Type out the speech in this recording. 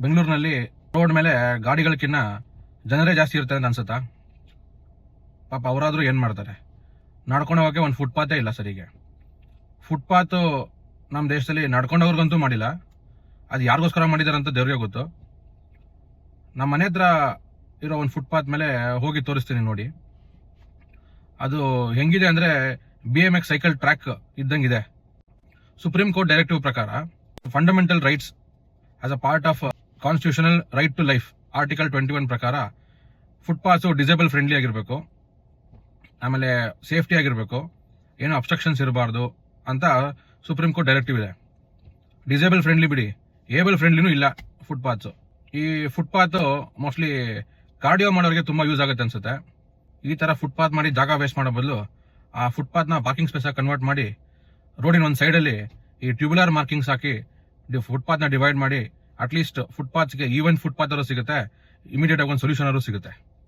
ಬೆಂಗಳೂರಿನಲ್ಲಿ ರೋಡ್ ಮೇಲೆ ಗಾಡಿಗಳಕ್ಕಿಂತ ಜನರೇ ಜಾಸ್ತಿ ಇರ್ತಾರೆ ಅಂತ ಅನ್ಸುತ್ತಾ? ಪಾಪ ಅವರಾದ್ರೂ ಏನ್ ಮಾಡ್ತಾರೆ? ನಡ್ಕೊಂಡು ಹೋಗೋಕೆ ಒಂದು ಫುಟ್ಪಾತೇ ಇಲ್ಲ ಸರಿಗೆ. ಫುಟ್ಪಾತ್ ನಮ್ಮ ದೇಶದಲ್ಲಿ ನಡ್ಕೊಂಡವ್ರಿಗಂತೂ ಮಾಡಿಲ್ಲ. ಅದು ಯಾರಿಗೋಸ್ಕರ ಮಾಡಿದಾರೆ ಅಂತ ದೇವ್ರಿಗೆ ಗೊತ್ತು. ನಮ್ಮ ಮನೆ ಹತ್ರ ಇರೋ ಒಂದು ಫುಟ್ಪಾತ್ ಮೇಲೆ ಹೋಗಿ ತೋರಿಸ್ತೀನಿ ನೋಡಿ. ಅದು ಹೆಂಗಿದೆ ಅಂದ್ರೆ BMX ಸೈಕಲ್ ಟ್ರ್ಯಾಕ್ ಇದ್ದಂಗಿದೆ. ಸುಪ್ರೀಂ ಕೋರ್ಟ್ ಡೈರೆಕ್ಟಿವ್ ಪ್ರಕಾರ fundamental rights as a part of constitutional right to life article 21 ಪ್ರಕಾರ ಫುಟ್ಪಾತ್ಸು ಡಿಸೇಬಲ್ ಫ್ರೆಂಡ್ಲಿ ಆಗಿರಬೇಕು, ಆಮೇಲೆ ಸೇಫ್ಟಿ ಆಗಿರಬೇಕು, ಏನೋ ಅಬ್ಸ್ಟ್ರಕ್ಷನ್ಸ್ ಇರಬಾರ್ದು ಅಂತ ಸುಪ್ರೀಂ ಕೋರ್ಟ್ ಡೈರೆಕ್ಟಿವ್ ಇದೆ. ಡಿಸೇಬಲ್ ಫ್ರೆಂಡ್ಲಿ ಬಿಡಿ, ಏಬಲ್ ಫ್ರೆಂಡ್ಲಿನೂ ಇಲ್ಲ ಫುಟ್ಪಾತ್ಸು. ಈ ಫುಟ್ಪಾತ್ ಮೋಸ್ಟ್ಲಿ ಕಾರ್ಡಿಯೋ ಮಾಡೋರಿಗೆ ತುಂಬಾ ಯೂಸ್ ಆಗುತ್ತೆ ಅನ್ಸುತ್ತೆ. ಈ ತರ ಫುಟ್ಪಾತ್ ಮಾಡಿ ಜಾಗ ವೇಸ್ಟ್ ಮಾಡೋ ಬದಲು ಆ ಫುಟ್ಪಾತ್ನ ಪಾರ್ಕಿಂಗ್ ಸ್ಪೇಸ್ ಆಗಿ ಕನ್ವರ್ಟ್ ಮಾಡಿ ರೋಡಿನ ಒಂದು ಸೈಡಲ್ಲಿ ಈ ಟ್ಯೂಬುಲರ್ ಮಾರ್ಕಿಂಗ್ಸ್ ಹಾಕಿ ಫುಟ್ಪಾತ್ನ ಡಿವೈಡ್ ಮಾಡಿ ಅಟ್ಲೀಸ್ಟ್ ಫುಟ್ಪಾತ್ಗೆ ಈವನ್ ಫುಟ್ಪಾತ್ ಅವರು ಸಿಗುತ್ತೆ, ಇಮಿಡಿಯೇಟ್ ಆಗಿ ಒಂದು ಸೊಲ್ಯೂಷನ್ ಅವರು ಸಿಗುತ್ತೆ.